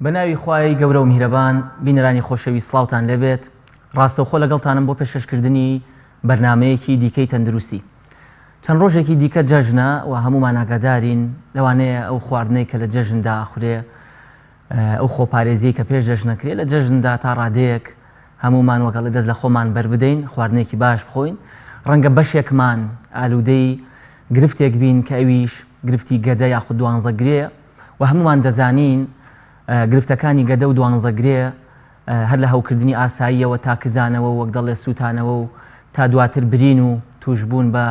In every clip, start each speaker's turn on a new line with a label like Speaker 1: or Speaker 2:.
Speaker 1: بەناوی خوای گەورە و میهرەبان بینەرانی خۆشەوی سڵاوتان لێبێت ڕاستەوخۆ لەگەڵتانم بۆ پێشکەشکردنی بەرنمەیەکی دیکەی تەندروستی چەند ڕۆژێکی دیکە جەژنە و هەمومان ئاگادارین لەوانەیە ئەو خواردنەی کە لە جەژندا ئەخورێ ئەو خۆپارێزی کە پێش جەژنەکرێ لە جەژندا تا ڕادەیەک هەمومان وەگەڵی دەست لە خۆمان بەربدەین خواردنێکی باش بخۆین ڕەنگە بەشێکمان ئالوودەی گرفتێک بین کە ئەویش گرفتی گەدە یاخود دوانزەگرێ و هەمومان دەزانین گرفتەکانی گەدە و دوانزەگرێ هەر لە هەوکردنی ئاساییەوە تا کزانەوە وەک دەڵێ سووتانەوە و تا دواتر برین و توشبوون بە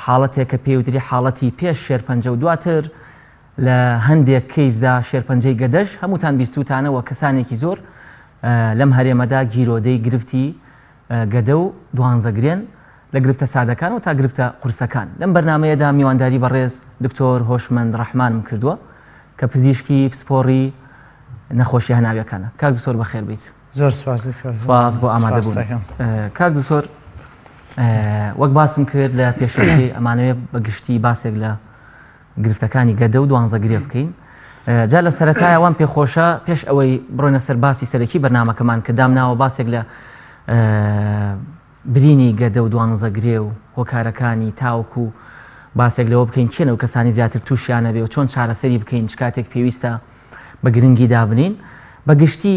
Speaker 1: حاڵەتێک کە پێوتری حاڵەتی پێش شێرپەنجە و دواتر لە هەندێک کەیسدا شێرپەنجەی گەدەش هەمووتان بیستوتانەوە کەسانێکی زۆر لەم هەرێمەدا گیرۆدەی گرفتی گەدە و دوانزەگرێن لە گرفتە سادەکان و تا گرفتە قورسەکان لەم بەرنمەیەدا میوانداری بەڕێز دکتۆر هۆشمەند ڕەحمانم کردووە کە پزیشکی پسپۆڕی نەخۆشی هەناویەکانە. کاک دکتۆر بەخێر بیت.
Speaker 2: زۆر سپاس
Speaker 1: بۆ ئامادەبوون. کاک دکتۆر وەک باسم کرد لە پێشەکەی ئەمانەوێت بەگشتی باسێک لە گرفتەکانی گەدە و دوانزەگرێ بکەین. جا لە سەرەتایە وام پێخۆشە پێش ئەوەی بڕۆینە سەر باسی سەرەکی بەرنامەکەمان کە دامناوە باسێک لە برینی گەدە و دوانزەگرێ و هۆکارەکانی تاوکو باسێک لەوە بکەین چێنە و کەسانی زیاتر تووشیانە بێ و چۆن چارەسەری بکەین چ کاتێک پێویستە بە گرنگی دابنین بەگشتی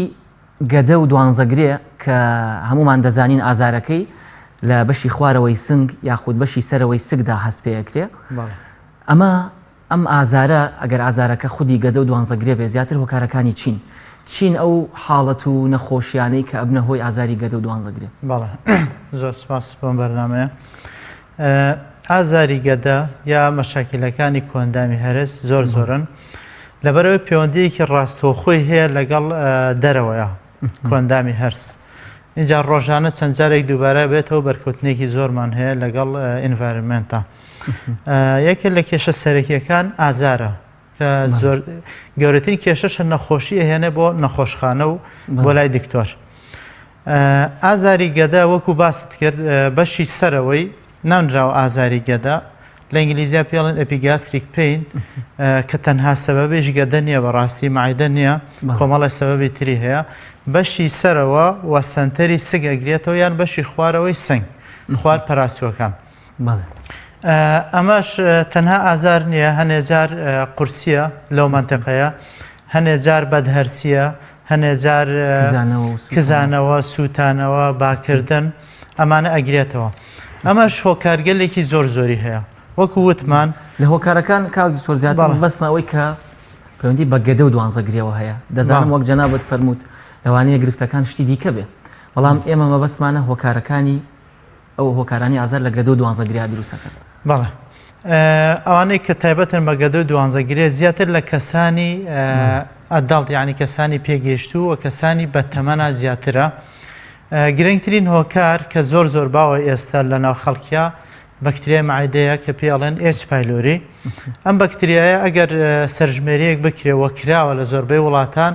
Speaker 1: گەدە و دوانزەگرێ کە هەمومان دەزانین ئازارەکەی لە بەشی خوارەوەی سنگ یاخود بەشی سەرەوەی سگدا هەست پێەکرێ. ئەم ئازارە ئەگەر ئازارەکە خودی گەدە و دوانزەگرێ بێ زیاتر هۆکارەکانی چین ئەو حاڵەت و نەخۆشیانەی کە ئەبنە هۆی ئازاری گەدە و دوانزەگرێ.
Speaker 2: بەڵێ زۆر سپاس بۆم بەرنامەیە. ئازاری گەدە یا مەشاکلەکانی کۆندامی هەرس زۆرن لەبەرەوەی پەیوەندیەکی ڕاستەوخۆی هەیە لەگەڵ دەرەوەیە کۆندامی هەرس. اینجا ڕۆژانە چەند جارێک دووبارە بێتەوە بەرکەوتنێکی زۆرمان هەیە لەگەڵ ئینڤایرمنتە. یەکێک لە کێشە سەرەکیەکان ئازارە کە زۆر گەورەترین کێشەشە نەخۆشی ئەهێنێ بۆ نەخۆشخانە و بۆ لای دکتۆر. ئازاری گەدە وەکو باست کرد بەشی سەرەوەی ناونراوە ئازاری گەدە لە ئینگلیزیا پێڵێن ئەپیگاستریک پین کە تەنها سەبەبێش گەدە نییە بەڕاستی مایدە نییە کۆمەڵی سەبەبی تری هەیە. بەشی سەرەوە وە سنتەری سگ ئەگرێتەوە یان بەشی خوارەوەی سنگ خوار پەراسیۆکان. ئەمەش تەنها ئازار نییە هەنێجار قورسیە لەو منتەقەیە هەنێجار بەدهەرسیە هەنێجار کزانەوە سووتانەوە باکردن ئەمانە ئەگرێتەوە. ئەمەش هۆکارگەلێکی زۆری هەیە وەکو وتمان
Speaker 1: لە هۆکارەکان کاوی زۆر زیاتر بەسمەوەی کە پەیوەندی بە گەدە و دوانزەگرێەوە هەیە دەزانم وەک جەنابەت فەرمووت لەوانەیە گرفتەکان شتی دیکە بێ بەڵام ئێمە مەبەسمانە هۆکارەکانی ئەو هۆکارانی ئازار لە گەدە و دوانزەگرێ دروستەکەن.
Speaker 2: بەڵێ ئەوانەی کە تایبەتن بە گەدە و دوانزەگرێ زیاتر لە کەسانی ئەداڵت یعنی کەسانی پێگەیشتوو و کەسانی بە تەمەنە زیاترە. گرنگترین هۆکار کە زۆر باوە ئێستا لە ناو خەڵکیە بەکتریای معیدەیە کە پێڵێن H. pylori. ئەم بەکتریایە ئەگەر سەرژمێریەک بکرێەوە کراوە لە زۆربەی وڵاتان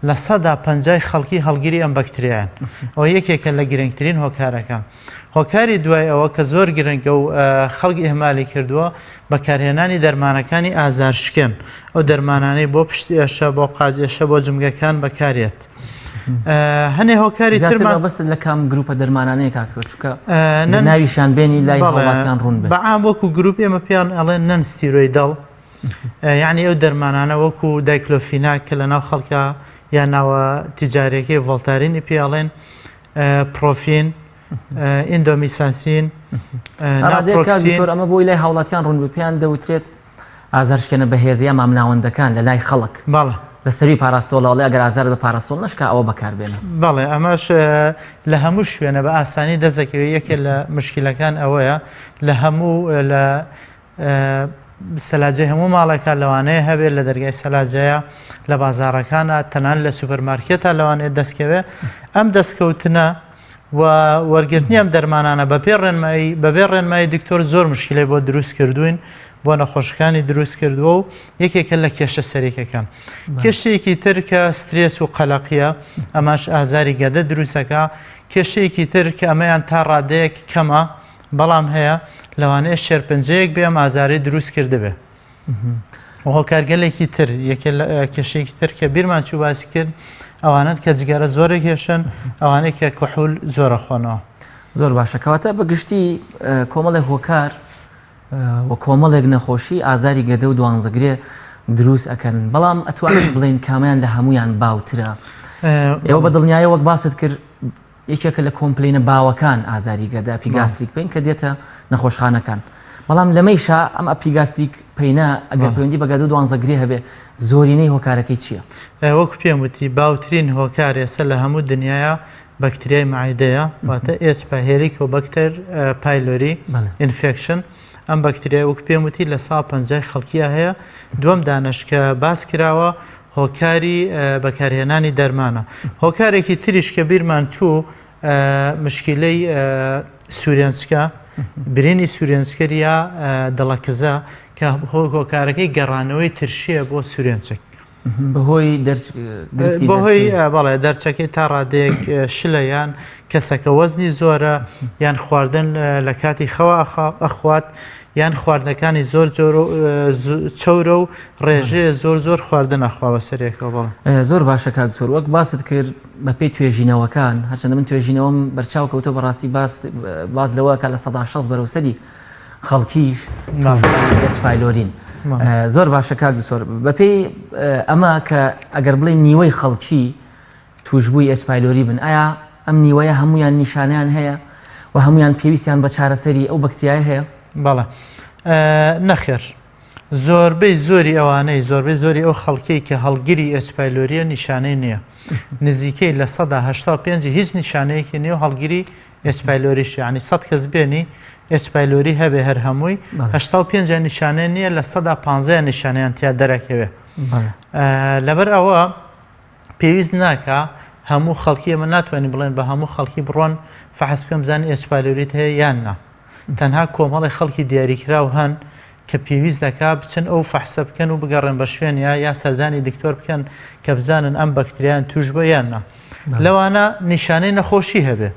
Speaker 2: لە 150 خەڵکی هەڵگیری ئەم بەکتریایان ئەو یەکێکە لە گرنگترین هۆکارەکە. هۆکاری دوای ئەوە کە زۆر گرنگە و خەڵکی ئێمالی کردووە بەکارهێنانی دەرمانەکانی ئازارشکێن ئەو دەرمانانەی بۆ پشتی ئێشە بۆ قازێشە بۆ جمگەکان بەکارێت. هەنێ هۆکاری ترمان
Speaker 1: بەس لە کام گروپە دەرمانانەیە کاکتۆر چونکە ناویشان بێنی لای هەوڵاتیان ڕوون بێت.
Speaker 2: بەعام وەکو گروپ ئێمە پێیان ئەڵێن نەن ستیرۆیدڵ یعنی ئەو دەرمانانە وەکو دایکلۆفیناک کە لە ناو خەڵکە یان ناوە تیجارێکی ڤۆڵتارینی پێڵێن پرۆفین ئیندۆمیسانسین
Speaker 1: ناپرۆکسین ئەمە بۆی لای هاوڵاتیان ڕوون بە پێیان دەوترێت ئازارشکێنە بەهێزیە مامناوەندەکان لە لای خەڵک لەسەری پاراستۆڵاڵی ئەگەر ئازار بە پاراستۆڵ نشکا ئەوە بەکاربێنە.
Speaker 2: بەڵێ ئەمەش لە هەموو شوێنە بە ئاسانی دەزەکەوێت یەکێک لە مشکلەکان ئەوەیە لە هەموو لە سەلاجێ هەموو ماڵێکە لەوانەیە هەبێت لە دەرگای سەلاجەیە لە بازارەکانە تەنان لە سوپەرمارکێتە لەوانێت دەستکەوێت ئەم دەستکەوتنە و وەرگرتنی ئەم دەرمانانە بەبێ ڕێنمایی دکتۆر زۆر مشکلەی بۆ دروست کردوین بۆ نەخۆشەکانی دروست کردووە و یەکێکە لە کێشە سەرێکەکان. کێشەیەکی تر کە سترێس و قەلەقیە ئەماش ئازاری گەدە دروستەکە. کێشەیەکی تر کە ئەمەیان تا ڕادەیەک کەمە بەڵام هەیە لەوانەیە شێرپەنجەیەک بێ ئەم ئازاری دروست کردبێ. هۆکارگەلێکی تر کێشەیەکی تر کە بیرمان چوو باسی کرد ئەوانن کە جگەرە زۆرە کێشن ئەوانەی کە کحول زۆرە خۆنەوە.
Speaker 1: زۆر باشە کەواتە بەگشتی کۆمەڵێک هۆکار و کۆمەڵێک نەخۆشی ئازاری گەدە و دوانزەگرێ دروست ئەکەن بەڵام ئەتوانین بڵێن کامیان لە هەمویان باوترە. ئێوە بە دڵنیایە وەک باست کرد یەکێکە لە کۆمپلینە باوەکان ئازاری گەدا ئەپیگاستریک پێین کە دێتە نەخۆشخانەکان بەڵام لەمەیشا ئەم ئەپیگاستریک پێینا ئەگەر پەیوەندی بە گەدە و دوانزەگرێ هەبێ زۆرینەی هۆکارەکەی چییە؟
Speaker 2: وەکو پێم وتی باوترین هۆکار ئێستا لە هەموو دنیاە بەکتریای معیدەیە واتە هێریکۆبەکتەر پایلۆری ئینفێکشن. ئەم بەکتریای وەکو پێم وتی لە ساڵ 50 خەڵکیە هەیە. دووەم دانش کە باس کراوە هۆکاری بەکارهێنانی دەرمانە. هۆکارێکی تریش کە بیرمان چوو مشکلەی سوورێنچکە برینی سوورێنچکەریە دڵەکزە کە هۆکارەکەی گەڕانەوەی ترشیە بۆ سوورێنچک بەهۆی بەڵێ دەرچەکەی تا ڕادەیەک شلە یان کەسەکە وەزنی زۆرە یان خواردن لە کاتی خەوە ئەخوات یان خواردنەکانی زۆر چەورە و ڕێژەیە زۆر خواردن ئەخوا بەسەرێکەوە. بەڵێ
Speaker 1: زۆر باشە کاکتۆر وەک باست کرد بە پێی توێژینەوەکان هەرچەندە من توێژینەوەم بەرچاو کەوتە بەڕاستی باز لەوە کە لە 160 بەرەوسەری خەڵکیش پایلۆرین. زۆر باشە کاکتۆر بە پێی ئەمە کە ئەگەر بڵێ نیوەی خەڵکی توشببووی ئەسپایلۆری بن ئایا ئەم نیوەیە هەمویان نیشانیان هەیە و هەمویان پێویستیان بە چارەسەری ئەو بەکتریای هەیە؟
Speaker 2: بەڵێ نەخێر زۆربەی زۆری ئەو خەڵکی کە هەڵگیری ئەسپایلۆریە نیشانەی نییە. نزیکەی لە 185 هیچ نیشانەیەکی نییە و هەڵگیری ئەسپایلۆریش ینی 100 کەس بێنی ئەسپایلۆری هەبێ هەر هەمووی 85 نیشانەی نییە لە 115 نیشانیان تیا دەرەکەوێ. لەبەر ئەوە پێویست ناکە هەموو خەڵکی ئەمە ناتوانین بڵێن بە هەموو خەڵکی بڕۆن فەحس بکەم بزانین ئەسپایلۆریت هەیە یان نا. تەنها کۆمەڵی خەڵکی دیاریکراو هەن کە پێویست دەکا بچن ئەو فەحسە بکەن و بگەڕێن بە شوێنە یا سەردانی دکتۆر بکەن کە بزانن ئەم بەکتریان توش بە یان نا. لەوانە نیشانەی نەخۆشی هەبێ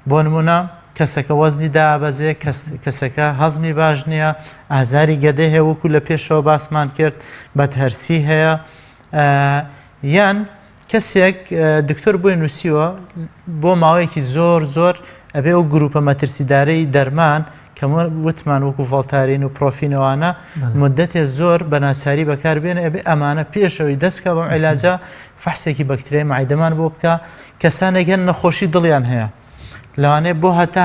Speaker 2: بۆ نمونە کەسەکە وەزنی دابەزێ کەسەکە هەزمی باش نییە ئازاری گەدەی هەیە وەکو لە پێشەوە باسمان کرد بەدهەرسی هەیە یان کەسێک دکتۆر بۆی نووسیوە بۆ ماوەیەکی زۆر ئەبێ ئەو گروپە مەترسیدارەی دەرمان کە وتمان وەکو ڤڵتارین و پرۆفینەوانە مدەتێ زۆر بە ناچاری بەکاربێنە ئەبێ ئەمانە پێشەوەی دەستکە بەم عیلاجە فەحسێکی بەکتریای معیدەمان بۆ بکە کەسانێک هەن نەخۆشی دڵیان هەیە لەوانەیە بۆ هەتا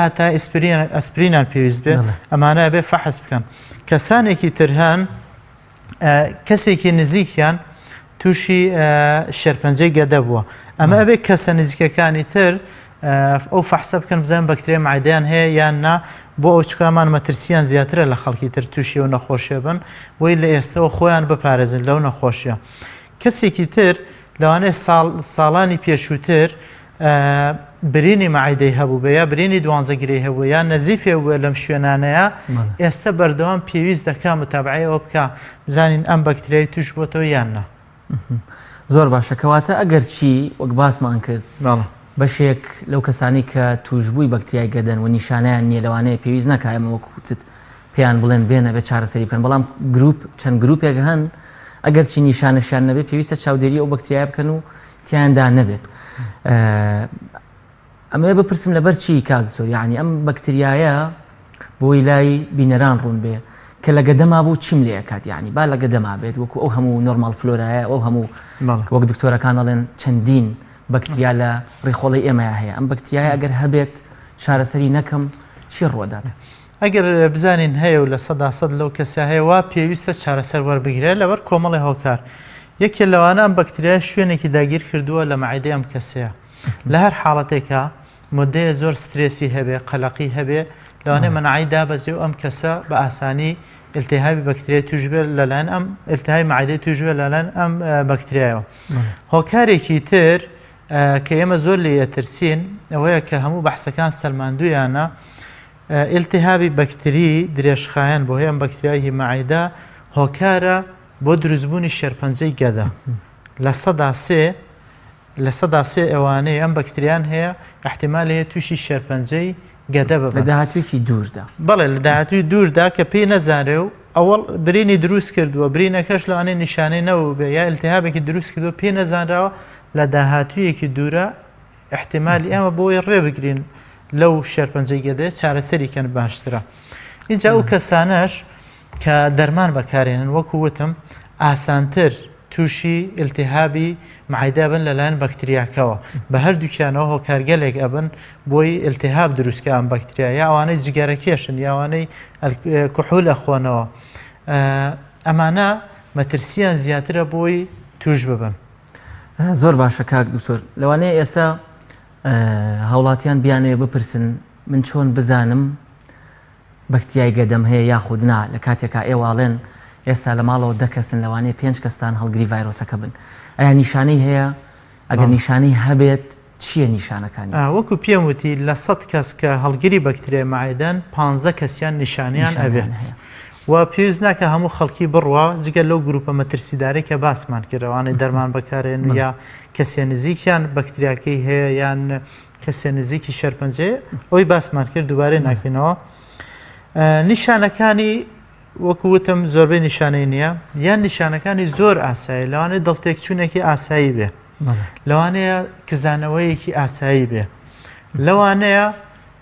Speaker 2: ئەسپرینان پێویست بێ ئەمانە ئەبێ فەحس بکەن. کەسانێکی تر هەن کەسێکی نزیکیان تووشی شێرپەنجەی گەدە بووە ئەمە ئەبێ کەسە نزیکەکانی تر ئەو فەحسە بکەن بزانن بەکتریای معیدەیان هەیە یان نا بۆ ئەو چکامان مەترسیان زیاترە لە خەڵکی تر تووشی و نەخۆشیە بن بۆی لە ئێستەوە خۆیان بپارێزن لەو نەخۆشیە. کەسێکی تر لەوانەیە ساڵانی پێشووتر برینی معیدەی هەبوو بە یا برینی دوانزەگرەی هەبوو یان نەزیفێ بووە لەم شوێنانەیە ئێستا بەردەوام پێویست دەکا متابعەوە بکە بزانین ئەم بەکتریای توش بۆتەوە یان نا.
Speaker 1: زۆر باشە کەواتە ئەگەر چی وەک باسمان کرد بەشێک لەو کەسانی کە توشببووی بەکتریای گەدەن و نیشانیان نییە لەوانەیە پێویست ناکایمە وەکوتت پێیان بڵێن بێنە بێت چارەسەری بکەن بەڵام چەند گروپێک هەن ئەگەر چی نیشانەشیان نەبێت پێویستە چاودێری ئەو بەکتریای بکەن و تیاندا نەبێت. ئەمە بپرسم لەبەر چی کاکتۆر یعنی ئەم بەکتریایە بۆی لای بینەران ڕوون بێ کە لە گەدەما بوو چیم لێ ئەکات یعنی با لە گەدەما بێت وەکو ئەو هەموو نۆرمال فلۆرایە ئەو هەموو وەک دکتۆرەکان دەڵێن چەندین بەکتریا لە ڕێخۆڵی ئێمەیە هەیە ئەم بەکتریایە ئەگەر هەبێت چارەسەری نەکەم چی ڕوەدات؟
Speaker 2: ئەگەر بزانین هەیە و لە 100% لەو کەسە هەیە وا پێویستە چارەسەر وەربگرێت لەبەر کۆمەڵی هۆکار. یەکێ لەوانە ئەم بەکتریای شوێنێکی داگیر کردووە لە معیدەی ئەم کەسەیە لە هەر حاڵەتێکە مدەیە زۆر سترێسی هەبێ قەلەقی هەبێ لەوانەیە مەناعی دابەزێ و ئەم کەسە بە ئاسانی التهابی بەکتریای توش بێت لەلایەن ئەم التهابی معیدەی توش بێت لەلایەن ئەم بەکتریایەوە. هۆکارێکی تر کە ئێمە زۆر لێ ئەترسین ئەوەیە کە هەموو بەحسەکان سەلماندوویانە التهابی بەکتری درێژخایەن بۆ هەیە ئەم بەکتریای معیدە هۆکارە بۆ دروستبوونی شێرپەنجەی گەدە لە 103 ئەوانەیە ئەم بەکتریان هەیە احتیمال هەیە تووشی شێرپەنجەی گەدە ببن
Speaker 1: لە داهاتوویەکی دووردا.
Speaker 2: بەڵێ لە داهاتووی دووردا کە پێی نەزانێ و ئەوەڵ برینی دروست کردووە برینەکەش لەوانەیە نیشانەی نەوە بێ یا ئیلتیهابێکی دروست کردووە پێ نەزانراوە لە داهاتوویەکی دوورە احتیمالی ئێمە بۆی ڕێبگرین لەو شێرپەنجەی گەدەیە چارەسەریکەن باشترە. اینجا ئەو کەسانەش کە دەرمان بەکارێنن وەکو وتم ئاسانتر تووشی ئیلتیهابی معیدە بن لەلایەن بەکتریاکەوە بە هەردووکیانەوە هۆکارگەلێک ئەبن بۆی ئیلتیهاب دروستکە ئەم بەکتریا یا ئەوانەی جگەرەکێشن یاوانەی کوحول ئەخۆنەوە ئەمانە مەترسیان زیاترە بۆی توش ببن.
Speaker 1: زۆر باشە کاک دکتۆر لەوانەیە ئێستا هاوڵاتیان بیانەوێ بپرسن من چۆن بزانم بەکتریای گەدەم هەیە یاخود نا لە کاتێکا ئێواڵێن ئێستا لە ماڵەوە دەکەسن لەوانەیە 5 کەستان هەڵگری ڤایرۆسەکە بن ئایا نیشانەی هەیە ئەگەر نیشانەی هەبێت چییە نیشانەکانی؟
Speaker 2: وەکو پێم وتی لە 100 کەس کە هەڵگری بەکتریای معیدەن 15 کەسیان نیشانیان ئەبێت و پێویست ناکە هەموو خەڵکی بڕوە جگە لەو گروپە مەترسیدارەی کە باسمان کردەوانەی دەرمان بەکارێن یا کەسێ نزیکیان بەکتریاکەی هەیە یان کەسێ نزیکی شەرپەنجەیە ئەوی باسمان کرد دووبارەی ناکەینەوە. نیشانەکانی وەکو وتم زۆربەی نیشانەی نییە یان نیشانەکانی زۆر ئاسایی لەوانەیە دڵتێکچوونێکی ئاسایی بێ لەوانەیە کزانەوەیەکی ئاسایی بێ لەوانەیە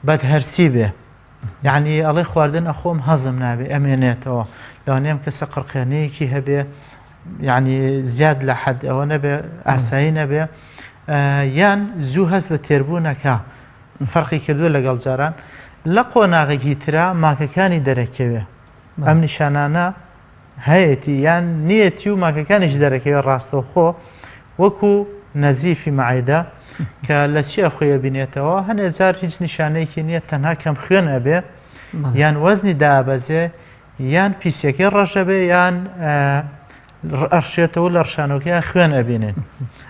Speaker 2: بەدهەرسی بێ یعنی ئەڵێ خواردن ئەخۆم هەزم نابێ ئەمێنێتەوە لەوانەیەم کەسە قڕقێنەیەکی هەبێ یعنی زیاد لە حەد ئەوە نەبێ ئاسایی نەبێ یان زوو هەست بە تێربوونەکە فەرقی کردووە لەگەڵ جاران لە قۆناغێکی ترا ماکەکانی دەرەکەوێ ئەم نیشانانە هەیەی یان نیەتی و ماکەکانیش دەرەکەوێ ڕاستەوخۆ وەکو نەزیفی معیدە کە لە چیە خۆیە بینێتەوە هەنێ جار هیچ نیشانەیەکی نییە تەنها کەم خوێن ئەبێ یان وەزنی دابەزێ یان پیسەکەی ڕەشە بێ یان ئەرشێتەوە لە ڕشانۆکەیە خوێن ئەبینێن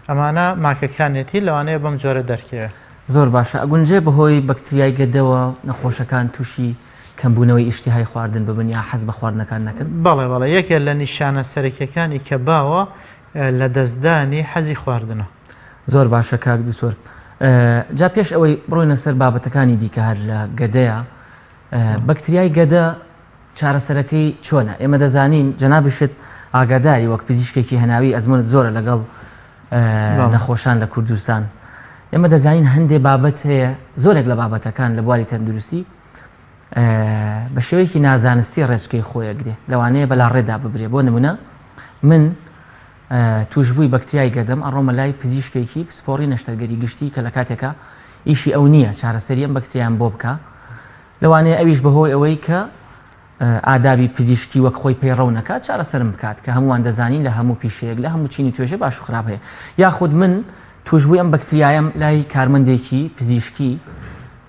Speaker 2: ئەمانە ماکەکانێتی لەوانەیە بەم جۆرە دەرکەوێ.
Speaker 1: زۆر باشە ئەگونجێ بەهۆی بەکتریای گەدەوە نەخۆشەکان تووشی کەمبوونەوەی ئیشتیهای خواردن ببن یا حەز بە خواردنەکان نەکەن؟
Speaker 2: بەڵێ بەڵێ یەکێک لە نیشانە سەرەکیەکانی کە باوە لە دەستدانی حەزی خواردنە.
Speaker 1: زۆر باشە کاک دکتۆر جا پێش ئەوەی بڕۆینە سەر بابەتەکانی دیکە هەر لە گەدەیە بەکتریای گەدە چارەسەرەکەی چۆنە؟ ئێمە دەزانین جەنابشت ئاگاداری وەک پزیشکێکی هەناوی ئەزمونت زۆرە لەگەڵ نەخۆشان لە کوردستان ئێمە دەزانین هەندێک بابەت هەیە زۆرێک لە بابەتەکان لە بواری تەندروستی بە شێوەیەکی نازانستی ڕێچکەی خۆیەگرێ لەوانەیە بەلا ڕێدا ببرێ بۆ نمونە من توشببووی بەکتریای گەدەم ئەڕۆمە لای پزیشکێکی پسپۆڕی نەشتەرگەری گشتی کە لە کاتێکە ئیشی ئەو نییە چارەسەری ئەم بەکتریان بۆ بکە لەوانەیە ئەویش بەهۆی ئەوەی کە ئادابی پزیشکی وەک خۆی پەیڕەو نەکات چارەسەرم بکات کە هەمووان دەزانین لە هەموو پیشەیەک لە هەموو چینی توێژە باش و خراپ هەیە یاخود من توشببووی ئەم بەکتریایم لای کارمەندێکی پزیشکی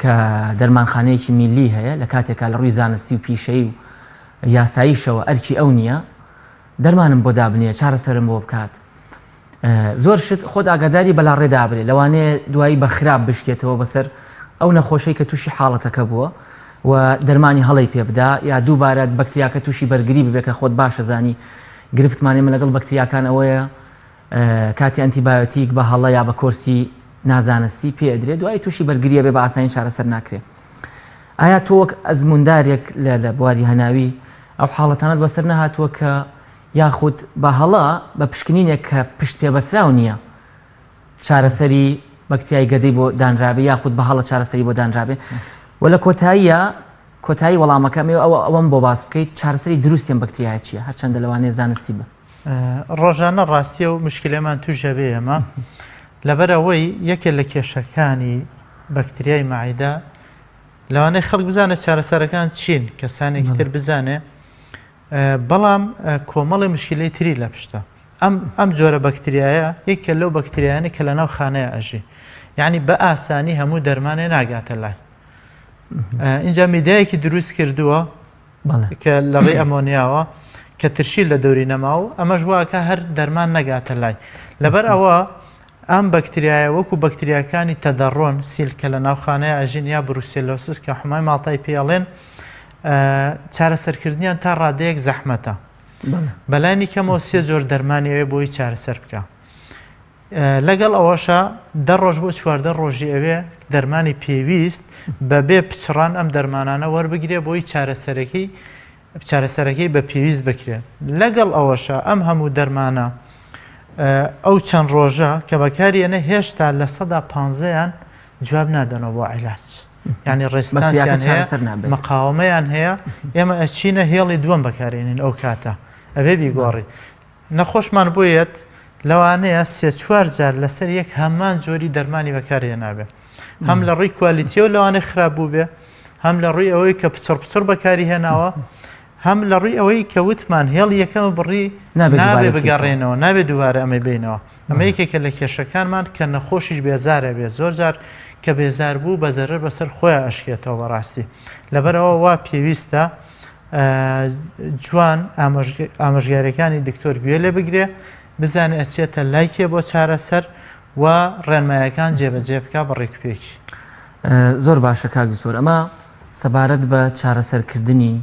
Speaker 1: کە دەرمانخانەیەکی میلی هەیە لە کاتێکا لە ڕووی زانستی و پیشەی و یاساییشەوە ئەرکی ئەو نییە دەرمانم بۆ دابنێ چارەسەرم بۆ بکات زۆر شت خۆت ئاگاداری بەلا ڕێدابرێ لەوانەیە دوایی بە خراپ بشکێتەوە بەسەر ئەو نەخۆشەی کە تووشی حاڵەتەکە بووە و دەرمانی هەڵی پێبدا یا دووبارە بەکتریاکە تووشی بەرگری ببێت کە خۆت باشە زانی گرفتمانێمە لەگەڵ بەکتریاکان ئەوەیە کاتی ئەنتیبایۆتیک بە هەڵە یا بە کۆرسی نازانستی پێدرێت دوای تووشی بەرگریە بێ بە ئاسانی چارەسەر ناکرێت. ئایا تۆ وەک ئەزموندارێک لە بواری هەناوی ئەو حاڵەتانت بەسەر نەهاتووە کە یاخود بە هەڵە بە پشکنینێک کە پشت پێبەسراو نییە چارەسەری بەکتریای گەدەی بۆ دانرابێ یاخود بە هەڵە چارەسەری بۆ دانرابێ و لە کۆتایی وەڵامەکەم ئەوەم بۆ باس بکەیت چارەسەری دروستیان بەکتریایە چییە هەرچەندە لەوانەیە زانستی بە
Speaker 2: ڕۆژانە ڕاستیە و مشکلێمان تووشە بێ ئەمە لەبەرەوەی یەکێک لە کێشەکانی بەکتریای معیدە لەوانەیە خەڵک بزانە چارەسەرەکان چین کەسانێکی تر بزانێ بەڵام کۆمەڵی مشکلەی تری لە پشتە ئەم جۆرە بەکتریایە یەکێک لەو بەکتریایانە کە لەناو خانەیە ئەژی یعنی بە ئاسانی هەموو دەرمانێ ناگاتە لای اینجا میدایەکی دروست کردووە کە لە ڕێی ئەمۆنیاوە کە ترشیل لە دەوری نەما و ئەمەش واکە هەر دەرمان نەگاتە لای لەبەر ئەوە ئەم بەکتریایە وەکو بەکتریاکانی تەدەڕۆن سیل کە لە ناوخانەیە ئەژین یا بروسێلۆسس کە حمای ماڵتای پێڵێن چارەسەرکردنیان تا ڕادەیەک زەحمەتە بەلانی کەمەوە 3 جۆر دەرمانیەوێ بۆی چارەسەر بکە لەگەڵ ئەوەشە 10 ڕۆژ بۆ 14 ڕۆژی ئەوێ دەرمانی پێویست بەبێ پچڕان ئەم دەرمانانە وەربگرێ بۆی چارەسەرەکەی چارەسەرەکەی بە پێویست بکرێت لەگەڵ ئەوەشە ئەم هەموو دەرمانە ئەو چەند ڕۆژە کە بەکارێنە هێشتا لە 115یان جواب نادەنەوە بۆ عیلاج یعنی ڕێستانسیان هەیە مەقاومەیان هەیە ئێمە ئەچینە هێڵی دووەم بەکارێنین ئەو کاتە ئەبێ بیگۆڕی نەخۆشمان بۆیەت لەوانەیە 3-4 جار لەسەر یەک هەمان جۆری دەرمانی بەکارهێنابێ هەم لە ڕووی کوالیتیە و لەوانەیە خراپ بوو بێ هەم لە ڕووی ئەوەی کە پچڕ بەکاری هێناوە هەم لە ڕووی ئەوەی کە وتمان هێڵ یەکەمە بڕی نابێ بگەڕێنەوە نابێت دووبارە ئەمە بینەوە ئەمە یەکێکە لە کێشەکانمان کە نەخۆشیش بێزارە بێ زۆر جار کە بێزار بوو بە زەرەر بەسەر خۆیان ئەشکێتەوە بەڕاستی لەبەرەوە وا پێویستە جوان ئامۆژگاریەکانی دکتۆر گوێ لێ بگرێ بزانێ ئەچێتە لایکێ بۆ چارەسەر و ڕێنمایەکان جێبەجێ بکە بە ڕێکپێکی
Speaker 1: زۆر باشە کاک دکتۆر ئەمە سەبارەت بە چارەسەرکردنی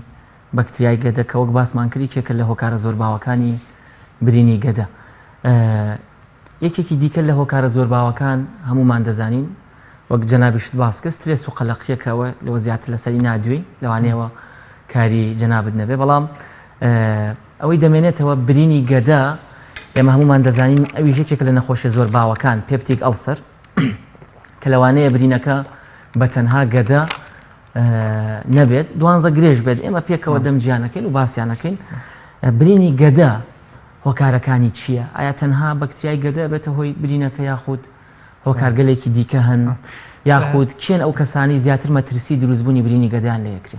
Speaker 1: بەکتریای گەدە کە وەک باسمان کردی کێکە لە هۆکارە زۆر باوەکانی برینی گەدە یەکێکی دیکە لە هۆکارە زۆر باوەکان هەمومان دەزانین وەک جەنابیشت باس کرد سترێس و قەلەقیەکەوە لەوە زیاتر لەسەری نادوێی لەوانەیەوە کاری جەنابت نەبێ بەڵام ئەوەی دەمێنێتەوە برینی گەدە ئێمە هەمومان دەزانین ئەوی یەکێک لە نەخۆشیە زۆر باوەکان پێپتیک ئەڵسەر کە لەوانەیە برینەکە بە تەنها گەدە نەبێت دوانزە گرێژ بێت ئێمە پێکەوە دەمجیانەکەین و باسییانەکەین برینی گەدە هۆکارەکانی چییە؟ ئایا تەنها بەکتریای گەدە بێتە هۆی برینەکە یاخود هۆکارگەلێکی دیکە هەن یاخود کێن ئەو کەسانی زیاتر مەترسی دروستبوونی برینی گەدەیان لە یەکرێ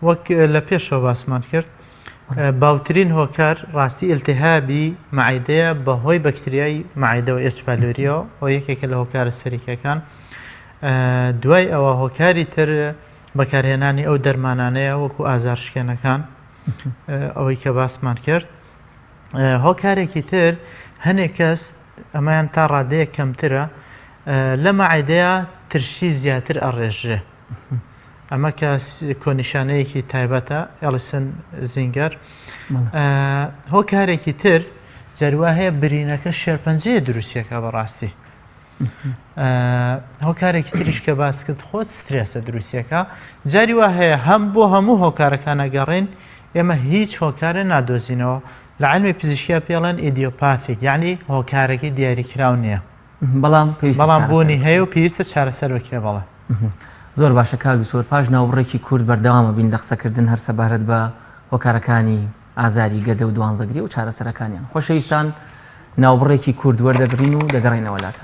Speaker 2: وەک لە پێشەوە باسمان کرد باوترین هۆکار ڕاستی ئیلتیهابی مەعیدەیە بەهۆی بەکتریای مەعیدەوە ئێچ پایلۆریەوە ئەو یەکێکە لە هۆکارە سەرەکیەکان دوای ئەوە هۆکاری تر بەکارهێنانی ئەو دەرمانانەیە وەکو ئازارشکێنەکان ئەوەی کە باسمان کرد هۆکارێکی تر هەنێک کەس ئەمایان تا ڕادەیە کەمترە لە مەعیدەیە ترشی زیاتر ئەڕێژێ ئەمە کە کۆنیشانەیەکی تایبەتە ئەلیسن زینگەر هۆکارێکی تر جەروە هەیە برینەکە شێرپەنجەیە دروستیەکە بەڕاستی هۆکارێکی تریش کە باس کرد خۆت سترێسە دروستیەکە جاری وا هەیە هەم بۆ هەموو هۆکارەکانە گەڕین ئێمە هیچ هۆکارە نادۆزینەوە لە علمی پزیشکیا پێڵەن ئیدیۆپاتیک یعنی هۆکارێکی دیاریکراو نییە بەڵام بوونی هەیە و پێویستە چارەسەر بکرێ بەڵێ
Speaker 1: زۆر باشە کاک دکتۆر پاش ناوڕێکی کورد بەردەوامە بین لە قسەکردن هەر سەبارەت بە هۆکارەکانی ئازاری گەدە و دوانزەگری و چارەسەرەکانیان خۆشەویستان ناوبڕێکی کورد وەردەگرین و دەگەڕێنەوەلاتە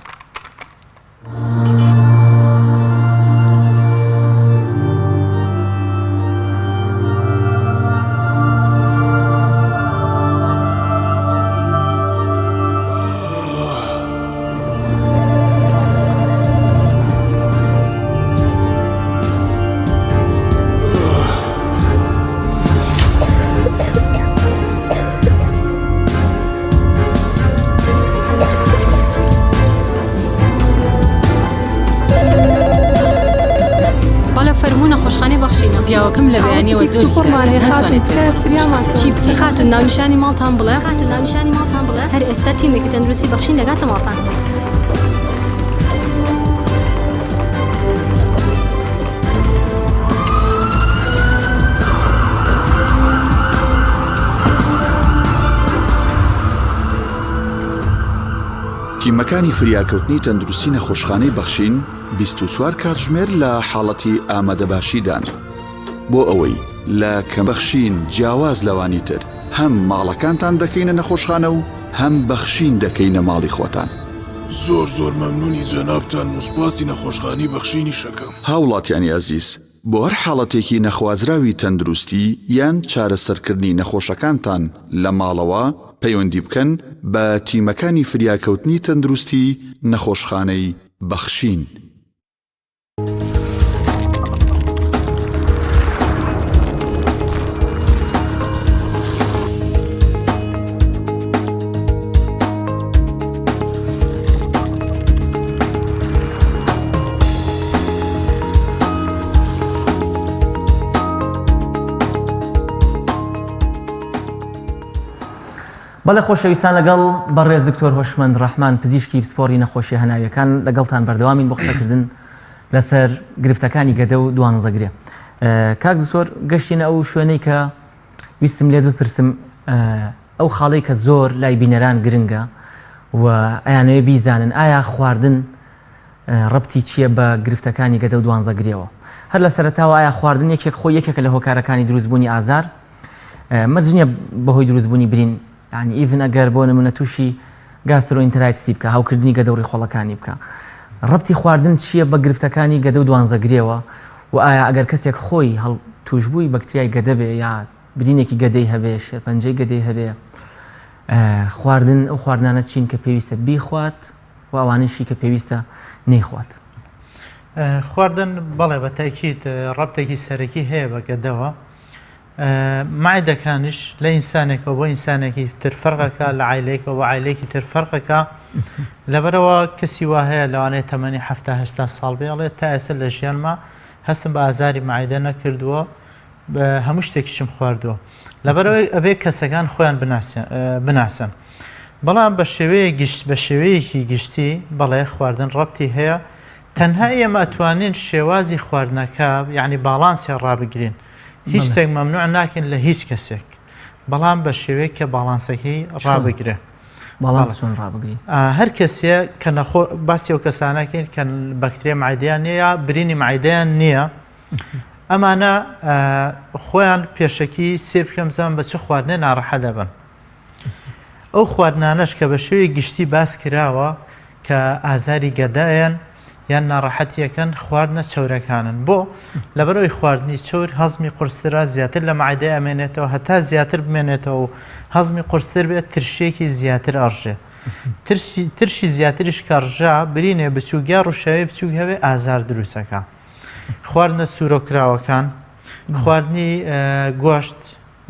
Speaker 3: پیاوەکەم لە بەیانیەوە زۆری خاتون ناونیشانی ماڵتان بڵێ هەر ئێستا تیمێکی تەندروستی بەخشین دەگاتە ماڵتان
Speaker 4: تیمەکانی فریاکەوتنی تەندروستی نەخۆشخانەی بەخشین 24 کاتژمێر لە حاڵەتی ئامادەباشیدان بۆ ئەوەی لە کەمبەخشین جیاواز لەوانی تر هەم ماڵەکانتان دەکەینە نەخۆشخانە و هەم بەخشین دەکەینە ماڵی خۆتان
Speaker 5: زۆر مەمنونی جەنابتان وسپاسی نەخۆشخانەی بەخشینی شەکەم
Speaker 4: هاوڵاتیانی ئازیز بۆ هەر حاڵەتێکی نەخوازراوی تەندروستی یان چارەسەرکردنی نەخۆشەکانتان لە ماڵەوە پەیوەندی بکەن بە تیمەکانی فریاکەوتنی تەندروستی نەخۆشخانەی بەخشین.
Speaker 1: بەڵێ خۆشەویستان لەگەڵ بەڕێز دکتۆر هۆشمەند ڕەحمان پزیشکی پسپۆڕی نەخۆشیە هەناویەکان لەگەڵتان بەردەوامین بۆ قسەکردن لەسەر گرفتەکانی گەدە و دوانزەگرێ. کاک دکتۆر گەشتینە ئەو شوێنەی کە ویستم لێت بپرسم ئەو خاڵی کە زۆر لای بینەران گرنگە و ئەیانەوێ بیزانن ئایا خواردن ڕەبتی چییە بە گرفتەکانی گەدە و دوانزەگرێەوە. هەر لە سەرەتاوە ئایا خواردن یەکێک خۆی یەکێکە لە هۆکارەکانی دروستبوونی ئازار مەرج نییە بەهۆی دروستبوونی برین، ینی ئیڤن ئەگەر بۆ نمونە تووشی گاسترۆئینترایتسی بکە هاوکردنی گەدە و ڕێخۆڵەکانی بکە. ڕەبتی خواردن چییە بە گرفتەکانی گەدە و دوانزەگرێەوە و ئایا ئەگەر کەسێک خۆی هەڵ توشببووی بەکتریای گەدە بێ یا برینێکی گەدەی هەبێ شێرپەنجەی گەدەی هەبێ خواردن ئەو خواردانە چین کە پێویستە بیخوات و ئەوانشی کە پێویستە نەیخوات.
Speaker 2: خواردن بەڵێ بە تاکید ڕەبتێکی سەرەکی هەیە بە گەدەوە. مایدەکانش لە ئینسانێکەوە بۆ ئینسانێکی تر فەرقەکە لە عایلێکەوە بۆ عایلێکی تر فەرقەکە. لەبەرەوە کەسی وا هەیە لەوانەیە تەمەنی 70 ساڵ بێڵێت تا ئێستا لە ژیانما هەستم بە ئازاری معیدە نەکردووە بە هەموو شتێکیشم خواردووە. لەبەرەوەی ئەبێ کەسەکان خۆیان بناسن. بەڵام بە شێوەیەکی گشتی بەڵێ خواردن ڕەبتی هەیە. تەنها ئێمە ئەتوانین شێوازی خواردنەکە یعنی باڵانسی ڕابگرین. هیچ شتێک مەمنوع ناکەین لە هیچ کەسێک، بەڵام بە شێوەیە کە باڵانسەکەی ڕابگرێ. هەر کەسێ کە باسی ئەو کەسانەکەین کە بەکتریا معیدەیان نییە برینی معیدەیان نییە، ئەمانە خۆیان پێشەکی سێ بکەم زەمان بە چ خواردنێ ناڕەحە دەبن. ئەو خواردنانەش کە بە شێوەی گشتی باس کراوە کە ئازاری گەدایان یان ناڕەحەتیەکەن خواردنە چەورەکانن. بۆ لەبەرەوەی خواردنی چەور هەزمی قورسترە زیاتر لە معیدە ئەمێنێتەوە، هەتا زیاتر بمێنێتەوە و هەزمی قورستر بێت ترشێکی زیاتر ئەڕژێ. ترشی زیاتریش کەڕژا برینێ بچوو گیا ڕوشاوی بچوو هەوێ ئازار دروستەکە. خواردنە سوورۆکراوەکان، خواردنی گۆشت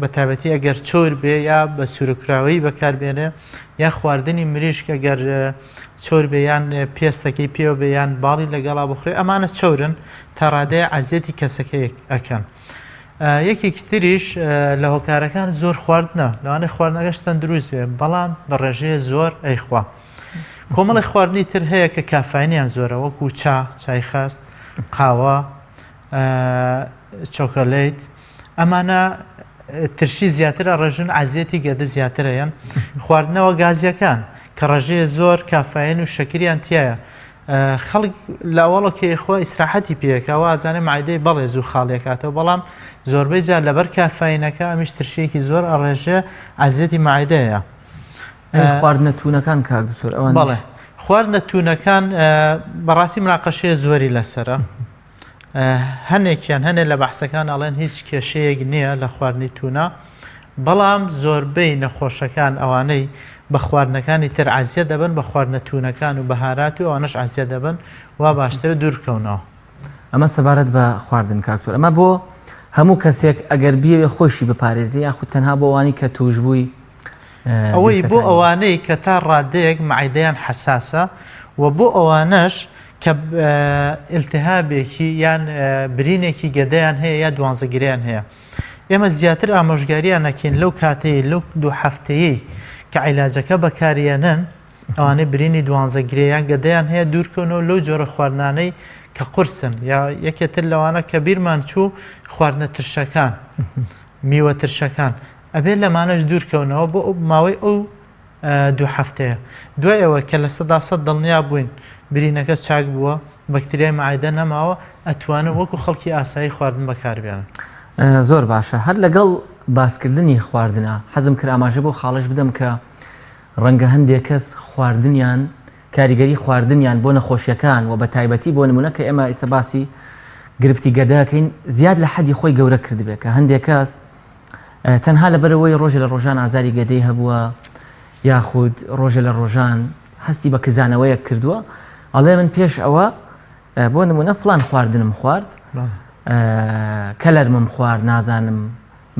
Speaker 2: بە تایبەتی ئەگەر چۆر بێ یا بە سوورۆکراوەی بەکاربێنێ یا خواردنی مریشک ئەگەر چۆر بێیان پێستەکەی پێوە بێیان باڵی لەگەڵا بخورێ ئەمانە چەورن تا ڕادەیە عەزیەتی کەسەکە ئەکەن. یەکێکی تریش لە هۆکارەکان زۆر خواردنە لەوانەیە خواردنەکەشتان دروست بێ بەڵام بە ڕێژەیە زۆر ئەیخوا. کۆمەڵی خواردنی تر هەیە کە کافاینیان زۆرە وەکو چای خاست، قاوە، چۆکۆلێت، ئەمانە ترشی زیاترە ڕێژن عەزیەتی گەدە زیاترەیەن. خواردنەوە گازیەکان کە ڕێژەیە زۆر کافاین و شەکریان تایە. خەڵک لاوەڵۆکێ خۆ ئیسراحەتی پێکەوە ئازانێ معیدەی بەڵێ زوو خاڵێکاتەوە، بەڵام زۆربەی جار لەبەر کافاینەکە ئەمیش ترشێکی زۆر ئەڕێژێ عەزیەتی معیدەیە.
Speaker 1: خواردنە توونەکان کاکدکتۆر ئەوان
Speaker 2: بەڵێ خواردنە توونەکان بەڕاستی مناقەشەیە زۆری لەسرە. هەنێکیان هەنێ لە بەحسەکان ئەڵێن هیچ کێشەیەک نییە لە خواردنی توونە، بەڵام زۆربەی نەخۆشەکان ئەوانەی بە خواردنەکانی تر عەزیە دەبن بە خواردنە توونەکان و بەهارات و ئەوانەش عەزیە دەبن وا باشترە دوورکەونەوە.
Speaker 1: ئەمە سەبارەت بە خواردن کاکتۆر. ئەمە بۆ هەموو کەسێک ئەگەر بیەوێ خۆشی بپارێزی یاخود تەنها بۆ ئەوانی کە توشبووی
Speaker 2: ئەوەی بۆ ئەوانەی کە تا ڕادەیەک معیدەیان حەساسە و بۆ ئەوانەش کە ئیلتیهابێکی یان برینێکی گەدەیان هەیە یا دوانزەگریان هەیە. ئێمە زیاتر ئامۆژگاریان نەکەین لەو کاتەیە لەو 2 هەفتەیەی کە عیلاجەکە بەکارێنن ئەوانەی برینی دوانزەگرەیان گەدەیان هەیە دوورکەونەوە لەو جۆرە خواردنانەی کە قورسن یا یەکێتر لەوانە کە بیرمان چوو خواردنە ترشەکان میوە ترشەکان ئەبێت لەمانەش دوورکەونەوە بۆ ماوەی ئەو 2 هەفتەیە. دوای ئەوە کە لە 100% دڵنیا بووین برینەکە چاک بووە بەکتریای معیدە نەماوە ئەتوانن وەکو خەڵکی ئاسایی خواردن بەکاربێنن.
Speaker 1: زۆر باشە. هەر لەگەڵ باسکردنی خواردنە حەزم کرد ئاماژە بۆ خاڵش بدەم کە ڕەنگە هەندێک کەس خواردنیان کاریگەری خواردنیان بۆ نەخۆشیەکان و بە تایبەتی بۆ نمونە کە ئێمە ئێستا باسی گرفتی گەداکەین زیاد لە حەدی خۆی گەورە کردبێت کە هەندێک کەس تەنها لەبەرەوەی ڕۆژە لە ڕۆژان ئازاری گەدەی هەبووە یاخود ڕۆژە لە ڕۆژان هەستی بە کزانەوەیە کردووە ئەڵێ من پێش ئەوە بۆ نمونە فلان خواردنم خوارد کەلەرمم خوارد نازانم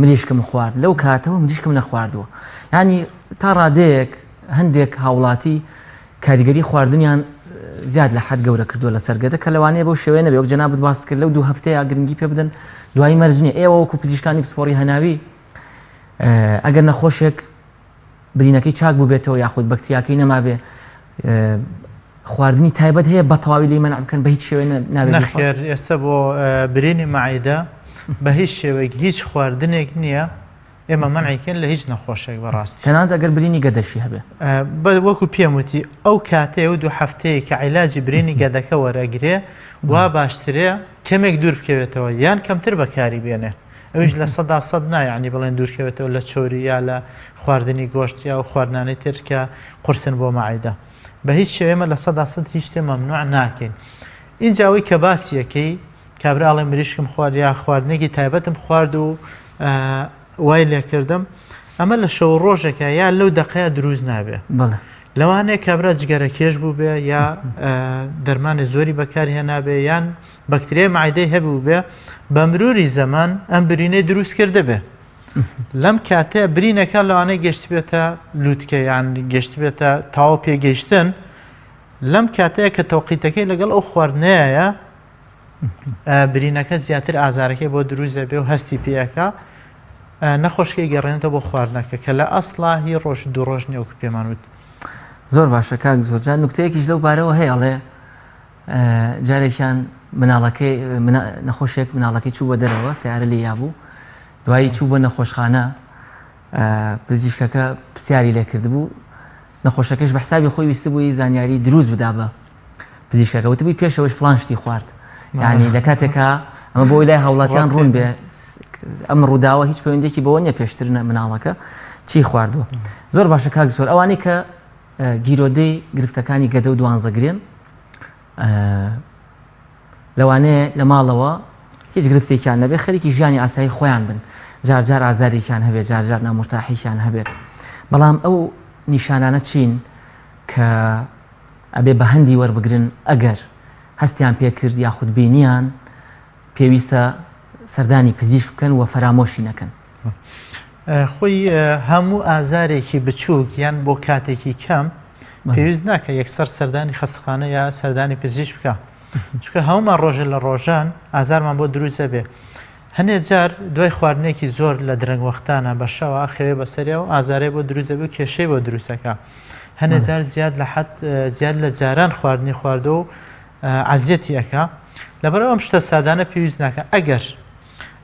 Speaker 1: مریشکم خوارد لەو کاتەوە مریشکم نەخواردووە. ینی تا ڕادەیەک هەندێک هاوڵاتی کاریگەری خواردنیان زیاد لە حەد گەورە کردووە لە سەرگەدە کە لەوانەیە بەو شێوەیە نەبێ وەک جەنابەت باس کرد لەو 2 هەفتەیە گرنگی پێ بدەن دوایی مەرجنیە. ئێوە وەکو پزیشکانی پسپۆڕی هەناوی ئەگەر نەخۆشێک برینەکەی چاک بوو بێتەوە یاخود بەکتریاکەی نەمابێ خواردنی تایبەت هەیە بە تەواوی لێی مەنع بکەن بە هیچ شێوەیە نابێت.
Speaker 2: نەخێر ئێستا بۆ برینی معیدە بە هیچ شێوەیەک هیچ خواردنێک نییە ئێمە مەنعیکەن لە هیچ نەخۆشێک بەڕاستی
Speaker 1: تەنانەت ئەگەر برینی گەدەشی هەبێ
Speaker 2: وەکو پێم وتی ئەو کاتێ و دوو هەفتەیە کە عیلاجی برینی گەدەکە وەرەگرێ وا باشترێ کەمێک دوور بکەوێتەوە یان کەمتر بەکاری بێنێ ئەوش لە 100% نایانی بڵێن دوورکەوێتەوە لە چۆری یا لە خواردنی گۆشت یا و خواردنانەی تر کە قورسن بۆ مەعیدە بە هیچ شێوێمە لە 100% هیچ شتێ مەمنوع ناکەین اینجاوی کە باسیەکەی کابراڵێ مریشکم خوارد یا خواردنێکی تایبەتم خوارد و وای لێکردم ئەمە لە شەو ڕۆژێکە یا لەو دقەیە دروست نابێ لەوانەیە کابرا جگەرە کێش بوو بێ یا دەرمانی زۆری بەکاری هێنابێ یان بەکتریای مەعیدەی هەبوو بێ بە مروری زەمان ئەم برینەی دروست کرده بێ لەم کاتەیە برینەکە لەوانەیە گەشت بێتە لووتکە یان گەشت بێتە تاوە پێگەیشتن لەم کاتەیە کە تەوقیتەکەی لەگەڵ ئەو خواردنەیە برینەکە زیاتر ئازارەکەی بۆ دروستە بێ و هەستی پێەکە نەخۆشکی گەڕێنێتە بۆ خواردنەکە کە لە ئەسڵا هی ڕۆژ دوو ڕۆژ نیوەکو پێمان وت
Speaker 1: زۆر باشە کاک زۆرجان نوکتەیەکیش لەو بارەوە هەیەڵێ جارێکیان مناڵەکەی نەخۆشێک مناڵەکەی چوو بە دەرەوە سیارە لێ یابوو دوایی چوو بە نەخۆشخانە پزیشکەکە پرسیاری لێ کردبوو نەخۆشەکەش بە حسابی خۆی ویستە بووی زانیاری دروست بدا بە پزیشکەکە وتبووی پێشەوەش فڵان شتی خوارد یعنی لە کاتێکە ئەمە بۆی لای هاوڵاتیان ڕوون بێ ئەم ڕووداوە هیچ پەیوەندێکی بەوە نیە پێشتر مناڵەکە چی خواردووە زۆر باشە کاک زۆر ئەوانەی کە گیرۆدەی گرفتەکانی گەدە و دوانزەگرێن لەوانەیە لە ماڵەوە هیچ گرفتێکیان نەبێ خەریکی ژیانی ئاسایی خۆیان بن جارجار ئازارێکیان هەبێت جارجار نامورتاحیشیان هەبێت بەڵام ئەو نیشانانە چین کە ئەبێ بە هەندی وەربگرن ئەگەر هەستیان پێکرد یاخود بینیان پێویستە سەردانی پزیشک بکەن و فەرامۆشی نەکەن
Speaker 2: خۆی هەموو ئازارێکی بچووک یان بۆ کاتێکی کەم پێویست ناکە یەکسەر سەردانی خەستخانە یا سەردانی پزیشک بکە چونکە هەمومان ڕۆژە لە ڕۆژان ئازارمان بۆ دروستە بێ هەندێک جار دوای خواردنێکی زۆر لە درەنگ وەختانە بە شەوە خێوێ بەسەریا و ئازارەی بۆ دروستە بێ و کێشەی بۆ دروستەکە هەندێک جار زیاد لە جاران خواردنی خواردە و عەزیەتی ئەکا لەبەرەوە ئەم شتە سادانە پێویست ناکە ئەگەر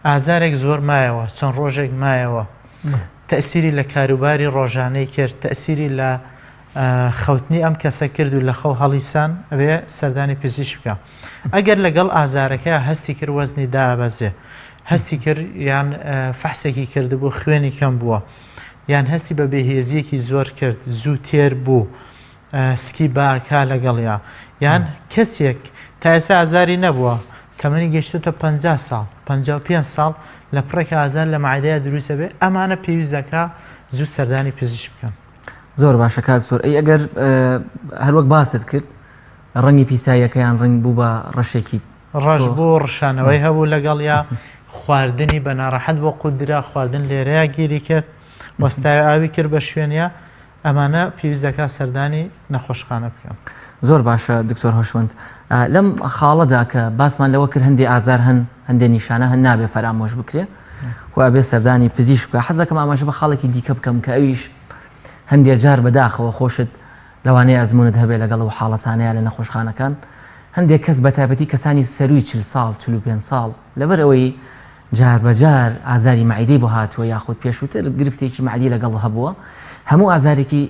Speaker 2: ئازارێک زۆر مایەوە چەند ڕۆژێک مایەوە تەسیری لە کاروباری ڕۆژانەی کرد تەسیری لە خەوتنی ئەم کەسە کرد و لە خەو هەڵیسان ئەوێ سەردانی پزیشک بکە ئەگەر لەگەڵ ئازارەکە هەستی کرد وەزنی دابەزێ هەستی کرد یان فەحسێکی کردبوو خوێنی کەم بووە یان هەستی بە بێهێزیەکی زۆر کرد زوو تێر بوو سکی باکا لەگەڵیا یان کەسێک تا ئێستا ئازاری نەبووە تەمەنی گەشتوتە 50 ساڵ 55 ساڵ لە پڕێکە ئازار لە مەعیدەیە دروستە بێ ئەمانە پێویست دەکا زوو سەردانی پزیشک بکەن
Speaker 1: زۆر باشە کاک زۆر ئەی ئەگەر هەروەک باست کرد ڕەنگی پیساییەکەیان ڕنگ بوو بە ڕەشێکی
Speaker 2: ڕەش بۆ ڕشانەوەی هەبوو لەگەڵ یا خواردنی بە ناڕەحەت بۆ قودرا خواردن لێرەیە گیری کرد وەستای ئاوی کرد بە شوێنە ئەمانە پێویست دەکا سەردانی نەخۆشخانە بکەن
Speaker 1: زۆر باشە دکتۆر هۆشمەند لەم خاڵەدا کە باسمان لەوە کرد هەندێک ئازار هەن هەندێک نیشانە هەن نابێ فەرامۆش بکرێ و ئەبێ سەردانی پزیشک بکە حەز دەکەم ئاماژە بە خاڵێکی دیکە بکەم کە ئەویش هەندێک جار بەداخەوە خۆشت لەوانەیە ئەزمونت هەبێت لەگەڵ و حاڵەتانەیە لە نەخۆشخانەکان هەندێک کەس بە تایبەتی کەسانی سەروی 40 ساڵ 45 ساڵ لەبەر ئەوەی جار بەجار ئازاری مەعیدەی بۆ هاتووە یاخود پێشووتر گرفتێکی مەعیدی لەگەڵ هەبووە هەموو ئازارێکی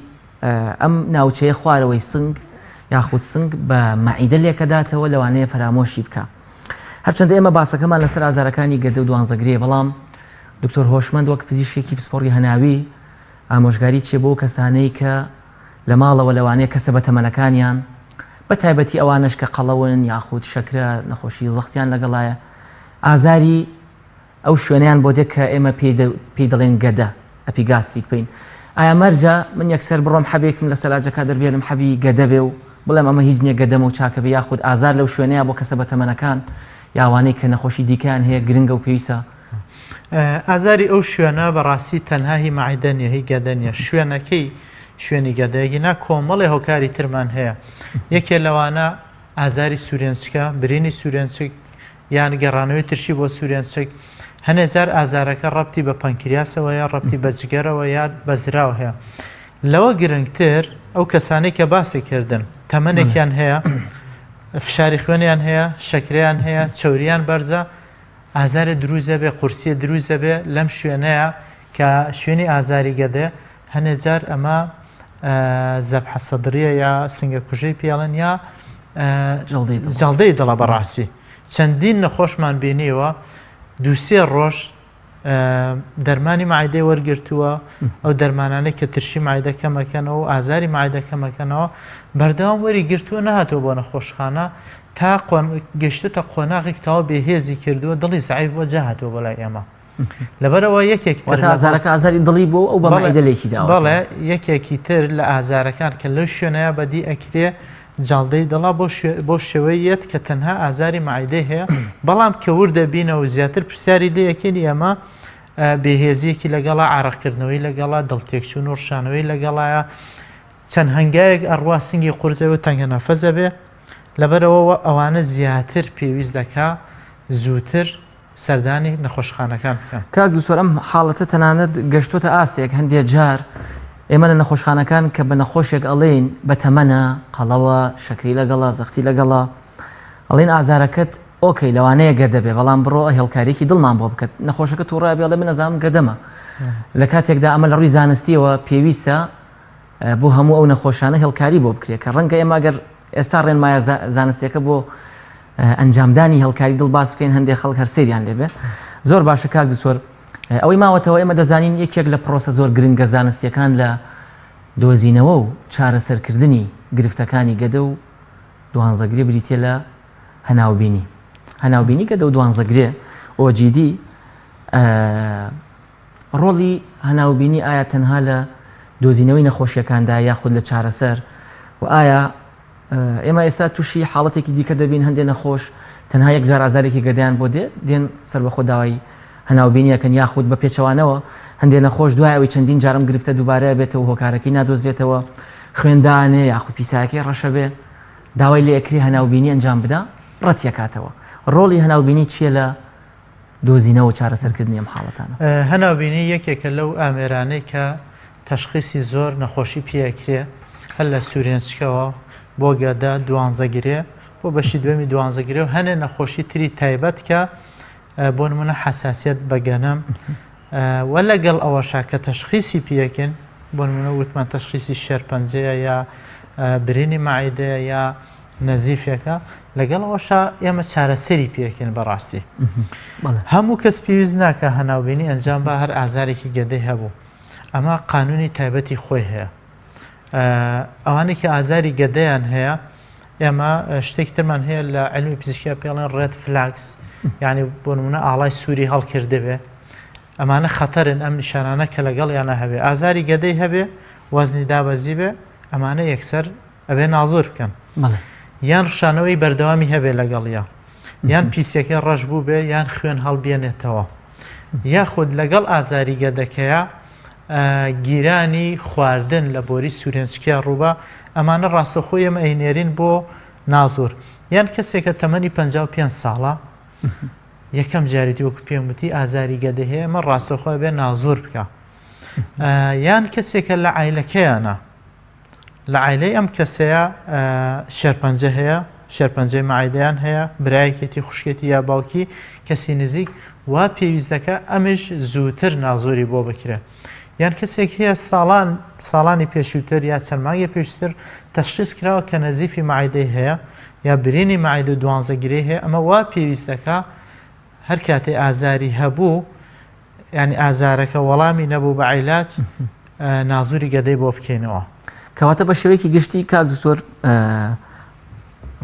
Speaker 1: ئەم ناوچەیە خوارەوەی سنگ یاخود سنگ بە مەعیدە لێکەداتەوە لەوانەیە فەرامۆشی بکە هەرچەندە ئێمە باسەکەمان لەسەر ئازارەکانی گەدە و دوانزەگرێ بەڵام دکتۆر هۆشمەند وەک پزیشکێکی پسپۆڕی هەناوی ئامۆژگاری چێ بۆ کەسانەی کە لە ماڵەوە لەوانەیە کەسە بە تەمەنەکانیان بە تایبەتی ئەوانش کە قەڵەون یاخود شەکرە نەخۆشی زەختیان لەگەڵایە ئازاری ئەو شوێنیان بۆ دێک کە ئێمە پێی دەڵێن گەدە ئەپیگاستریک بین ئایا مەرجە من یەکسەر بڕۆم حەبێکم لە سەلاجەکە دەربێنم حەبی گەدە بێ و بڵێم ئەمە هیچ نییە گەدەمە و چاکە بێ یاخود ئازار لەو شوێنەیە بۆ کەسە بە تەمەنەکان یاوانەی کە نەخۆشی دیکەیان هەیە گرنگە و پێویستە
Speaker 2: ئازاری ئەو شوێنە بەڕاستی تەنها هی مەعیدە نیە هی گەدە نیە شوێنەکەی شوێنی گەدەیەکی نا کۆمەڵی هۆکاری ترمان هەیە یەکێ لەوانە ئازاری سوورێنچکە برینی سوورێنچک یان گەڕانەوەی ترشی بۆ سوورێنچک هەنێک جار ئازارەکە ڕەبتی بە پەنکریاسەوە یا ڕەبتی بە جگەرەوە یا بەزراوە هەیە لەوە گرنگتر ئەو کەسانەی کە باسی کردن تەمەنێکیان هەیە فشاری خوێنیان هەیە شەکریان هەیە چەوریان بەرزە ئازارە دروزە بێ قورسیە دروزە بێ لەم شوێنەیە کە شوێنی ئازاری گەدێ هەنێ جار ئەمە زەبحە سەدریە یا سنگە کوژەی پێڵن یا جەڵدەی دڵە بەڕاستی چەندین نەخۆشمان بینیوە دووسێ ڕۆژ دەرمانی معایدەی وەرگرتووە ئەو دەرمانانەی کە ترشی معایدە کەمەکەنەوە و ئازاری معایدە کەمەکەنەوە بەردەوام وەری گرتووە نەهاتەوە بۆ نەخۆشخانە تا گەشتتە قۆناغێک تاوە بێهێزی کردووە دڵی زعیفوە جاهاتەوە بەلای ئێمە لەبەرەوە یەکێک
Speaker 1: ئازارەکە ئازاری دڵی بۆ ئەو بەمایدەلێکی دا
Speaker 2: بەڵێ یەکێکی تر لە ئازارەکان کە لەو شوێنەیە بەدی ئەکرێ جاڵدەی دڵا بۆ شێوەی یەت کە تەنها ئازاری معایدەی هەیە بەڵام کە وردەبینەوە زیاتر پرسیاری لێ یەکێنی ئەمە بێهێزیەکی لەگەڵا عرەقکردنەوەی لەگەڵا دڵتێکچوون و ڕشانەوەی لەگەڵایە چەند هەنگایەک ئەڕوا سنگی قورزەوە تەنگە نەفەزە بێ لەبەرەوە ئەوانە زیاتر پێویست دەکا زووتر سەردانی نەخۆشخانەکان بکەن
Speaker 1: کاک دووسۆر ئەم حاڵەتە تەنانەت گەشتۆتە ئاستێک هەندێک جار ئێمە لە نەخۆشخانەکان کە بە نەخۆشێک ئەڵێن بە تەمەنە قەڵەوە شەکری لەگەڵا زەختی لەگەڵا ئەڵێن ئازارەکەت ئۆکەی لەوانەیە گەردەبێ بەڵام بڕۆ هێڵکارێکی دڵمان بۆ بکەت نەخۆشەکە تووڕای بێڵێ من نەزانم گەدەمە لە کاتێکدا ئەمە لە ڕووی زانستیەوە پێویستە بۆ هەموو ئەو نەخۆشانە هێڵکاری بۆ بکرێت کە ڕەنگە ئێمە گەر ئێستا ڕێنمایە زانستیەکە بۆ ئەنجامدانی هێڵکاری دڵ باس بکەین هەندێک خەڵک هەر سەیریان لێبێ زۆر باشە کاک دووسۆر ئەوەی ماوەتەوە ئێمە دەزانین یەکێک لە پرۆسە زۆر گرنگە زانستیەکان لە دۆزینەوە و چارەسەرکردنی گرفتەکانی گەدە و دوانزەگرێ بریتە لە هەناوبینی گەدە و دوانزەگرێ OGD ڕۆڵی هەناوبینی ئایا تەنها لە دۆزینەوەی نەخۆشیەکاندا یاخود لە چارەسەر و ئایا ئێمە ئێستا تووشی حاڵەتێکی دیکە دەبین هەندێک نەخۆش تەنها یەک جار ئازارێکی گەدەیان بۆ دێن سەر بە خۆ داوای هەناوبینیەکەن یاخود بە پێچەوانەوە هەندێک نەخۆش دوایەوەی چەندین جارم گرفتە دووبارە بێتەوە هۆکارەکەی نادۆزرێتەوە خوێندانێ یاخود پیسایەکەی ڕەشە بێ داوای لێ ئەکری هەناوبینی ئەنجام بدا ڕەتیەکاتەوە ڕۆڵی هەناوبینی چییە لە دۆزینەوە و چارەسەرکردنی ئەم حاڵەتانە
Speaker 2: هەناوبینی یەکێکە لەو ئامێرانەی کە تەشخیصی زۆر نەخۆشی پێکرێ هەر لە سوورێنچکەوە بۆ گەدە دوانزەگرێ بۆ بەشی دوێمی دوانزەگرێ و هەنێ نەخۆشی تری تایبەت کە بۆ نمونە حساسیت بەگەنم وە لەگەڵ ئەوەشا کە تەشخیصی پێکن بۆ نمونە وتمان تەشخیصی شێرپەنجەیە یا برینی معیدەیە یا نەزیفێکە لەگەڵ ئەوەشا ئێمە چارەسەری پێکەین بەڕاستی هەموو کەس پێویست ناکە هەناوبینی ئەنجام بە هەر ئازارێکی گەدەی هەبوو ئەمە قانونی تایبەتی خۆی هەیە ئەوانەی کە ئازاری گەدەیان هەیە ئێمە شتێکی ترمان هەیە لە علمی پزیشکیا پێڵێن ڕێد فلاکس یعنی بۆ نمونە ئاڵای سووری هەڵکردبێ ئەمانە خەتەرن ئەم نیشانانە کە لەگەڵ یانە هەبێ ئازاری گەدەی هەبێ وەزنی دابەزی بێ ئەمانە یەکسەر ئەبێ نازۆر بکەن یان ڕشانەوەی بەردەوامی هەبێ لەگەڵیا یان پیسەکە ڕەش بوو بێ یان خوێن هەڵبێنێتەوە یاخود لەگەڵ ئازاری گەدەکەیە گیرانی خواردن لە بۆری سوورێنچکیا ڕووبە ئەمانە ڕاستەخۆی ئەمە ئەینێرین بۆ نازۆر یان کەسێکە تەمەنی 55 ساڵە یەکەم جارێتی وەکو پێم وتی ئازاری گەدە هەیە ئەمە ڕاستەخۆی بێ نازۆر بکە یان کەسێکە لە عیلەکەیانە لە عیلەی ئەم کەسەیە شێرپەنجە هەیە شێرپەنجەی معیدەیان هەیە برایەکێتی خوشکێتی یا باوکی کەسی نزیک وا پێویست دەکە ئەمش زووتر نازۆری بۆ بکرێت یان کەسێک هەیە ساڵانی پێشووتر یا چەرماگی پێشتر تەشخیص کراوە کە نەزیفی معیدەی هەیە یا برینی معیدە دوانزەگرێ هەیە ئەمە وا پێویست دەکە هەر کاتێ ئازاری هەبوو ینی ئازارەکە وەڵامی نەبوو بە عیلاج نازوری گەدەی بۆ بکەینەوە
Speaker 1: کەواتە بە شێوەیەکی گشتی کاک دووسۆر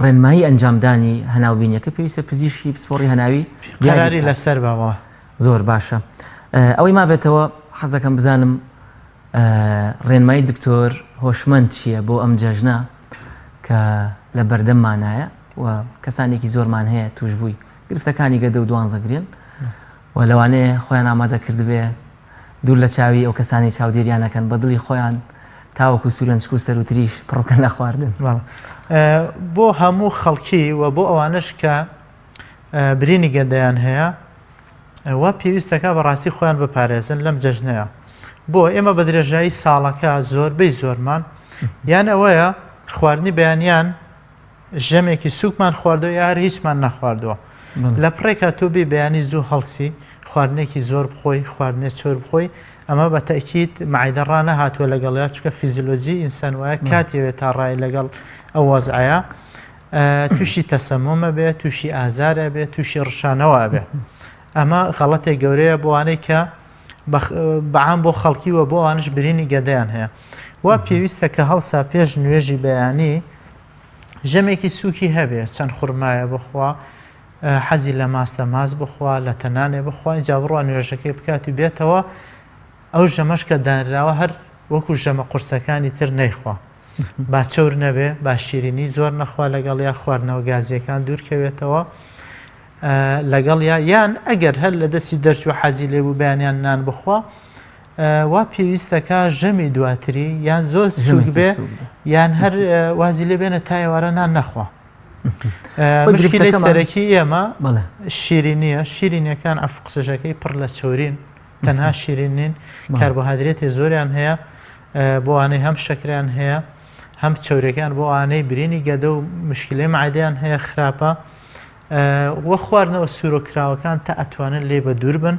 Speaker 1: ڕێنمایی ئەنجامدانی هەناوبینیەکە پێویستە پزیشکی پسپۆڕی هەناوی
Speaker 2: قەراری لەسەر بەوە
Speaker 1: زۆر باشە ئەوەی ما بێتەوە حەزەکەم بزانم ڕێنمایی دکتۆر هۆشمەند چییە بۆ ئەم جەژنە کە لە بەردەممانایە و کەسانێکی زۆرمان هەیە توش بووی گرفتەکانی گەدە و دوانزەگرێن و لەوانەیە خۆیان ئامادە کردبێ دوور لە چاوی ئەو کەسانی چاودێریانەکەن بە دڵی خۆیان تاوەکو سوورەنچک و سەروتریش پڕۆکەن لە خواردن
Speaker 2: بۆ هەموو خەڵکی و بۆ ئەوانش کە برینی گەدەیان هەیە وا پێویستەکە بەڕاستی خۆیان بپارێزن لەم جەژنەیە بۆ ئێمە بە درێژایی ساڵەکە زۆربەی زۆرمان یان ئەوەیە خواردنی بەیانیان ژەمێکی سوکمان خواردەوە یار هیچمان نەخواردووە لە پڕێکە تۆ بێ بەیانی زوو هەڵسی خواردنێکی زۆر بخۆی خواردنێ چۆر بخۆی ئەمە بە تەکید معیدە ڕانە هاتووە لەگەڵیا چکە فیزیۆلۆجی ئینسان وایە کاتێوێت تا ڕای لەگەڵ ئەو وەزعەیە تووشی تەسەمۆمە بێت تووشی ئازارە بێت تووشی ڕشانەوە بێت ئەمە غەڵەتێک گەورەیە بۆ وانەی کە بەعام بۆ خەڵکی وە بۆ ئەوانش برینی گەدەیان هەیە وا پێویستە کە هەڵسا پێش نوێژی بەیانی ژەمێکی سووکی هەبێت چەند خوڕمایە بخوا حەزی لە ماستە ماز بخوا لە تەنانێ بخوا اینجا بڕوا نوێژەکەی بکات و بێتەوە ئەو ژەمەش کە دانراوە هەر وەکو ژەمە قورسەکانی تر نەیخوا با چەور نەبێ با شیرینی زۆر نەخوا لەگەڵ یا خواردنەوە گازیەکان دوورکەوێتەوە لەگەڵ یان ئەگەر هەر لە دەستی دەرچوو حەزی لێبوو بەیانیان نان بخوا وا پێویستەکە ژەمی دواتری یان زۆر سووک بێ یان هەر وازی لێ بێنە تا ئێوارە نان نەخوا مشکلەی سەرەکی ئێمە شیرینیە شیرینیەکان ئەف قسەژەکەی پڕ لە چۆرین تەنها شیرینین کاربۆهایدرێتی زۆریان هەیە بۆ وانەی هەم شەکریان هەیە هەم چۆرەکان بۆ وانەی برینی گەدە و مشکلەی معدەیان هەیە خراپە وە خواردنەوە سوورۆکراوەکان تا ئەتوانن لێ بە دوور بن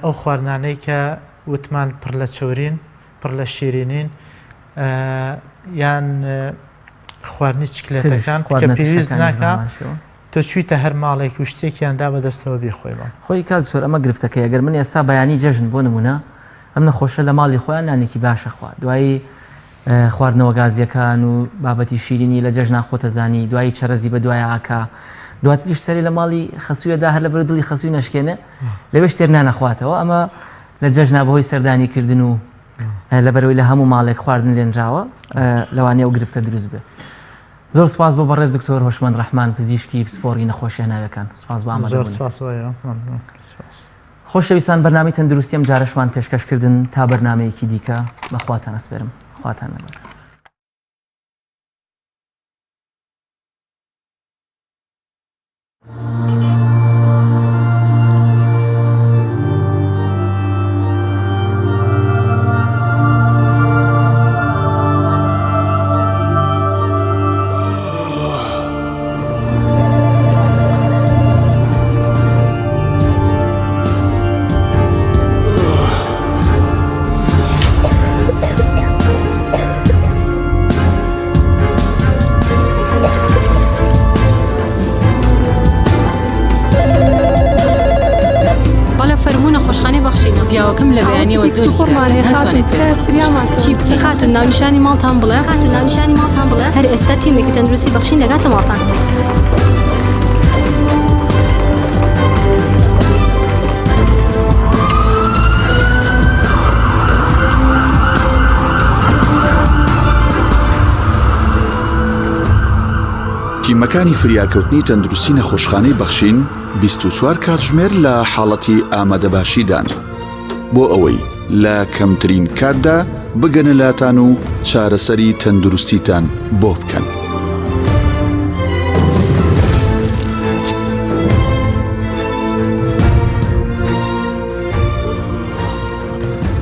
Speaker 2: ئەو خواردانەی کە وتمان پڕ لە چۆرین پڕ لە شیرینین یان خواردنی چکلێتەکان کە پێویست ناکە تۆ چوویتە هەر ماڵێک و شتێکیاندا بەدەستەوە بیخۆیەوە
Speaker 1: خۆی کاکسۆر ئەمە گرفتەکە ئەگەر من ئێستا بەیانی جەژن بۆ نمونە ئەم نەخۆشە لە ماڵی خۆیان نانێکی باشە خوارد دوایی خواردنەوە گازیەکان و بابەتی شیرینی لە جەژنا خۆتەزانی دوایی چەرەزی بە دوای ئاکا دواتریش سەری لە ماڵی خەسوویەدا هەر لە بەر دڵی خەسووی نەشکێنێ لەوێ شتێر نانەخواتەوە ئەمە لە جەژنا بەهۆی سەردانی کردن و لەبەرەوەی لە هەموو ماڵێک خواردن لێنراوە لەوانەیە و گرفتە دروست بێ زۆر سپاس بۆ بەڕێز دکتۆر هۆشمەند ڕەحمان پزیشکی پسپۆڕی نەخۆشیە هێناویەکان سپاس بە ئامادەبوون خۆشەویستان بەرنامەی تەندروستی ئەم جارەشمان پێشکەشکردن تا بەرنامەیەکی دیکە بەخواتان ئەسپێرم خواتان لەبەر
Speaker 3: پیاوەکەم لە بەیانیەوە زۆر خاتون ناونیشانی ماڵتان بڵێ خاتون ناونیشانی ماڵتان بڵێ هەر ئێستا تیمێکی تەندروستی بەخشین دەگاتە ماڵتان
Speaker 4: تیمەکانی فریاکەوتنی تەندروستی نەخۆشخانەی بەخشین 24 کاتژمێر لە حاڵەتی ئامادەباشیدان بۆ ئەوەی لە کەمترین کاتدا بگەنە لاتان و چارەسەری تەندروستیتان بۆ بکەن.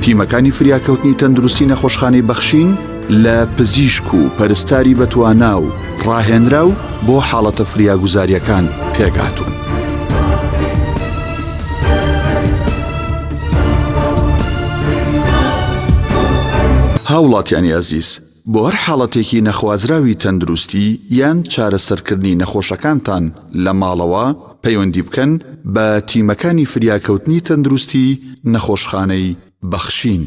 Speaker 4: تیمەکانی فریاکەوتنی تەندروستی نەخۆشخانەی بەخشین لە پزیشک و پەرستاری بەتوانا و ڕاهێنرا و بۆ حاڵەتە فریاگوزاریەکان پێگاتوون. هاوڵاتیانی ئازیز بۆ هەر حاڵەتێکی نەخوازراوی تەندروستی یان چارەسەرکردنی نەخۆشەکانتان لە ماڵەوە پەیوەندی بکەن بە تیمەکانی فریاکەوتنی تەندروستی نەخۆشخانەی بەخشین.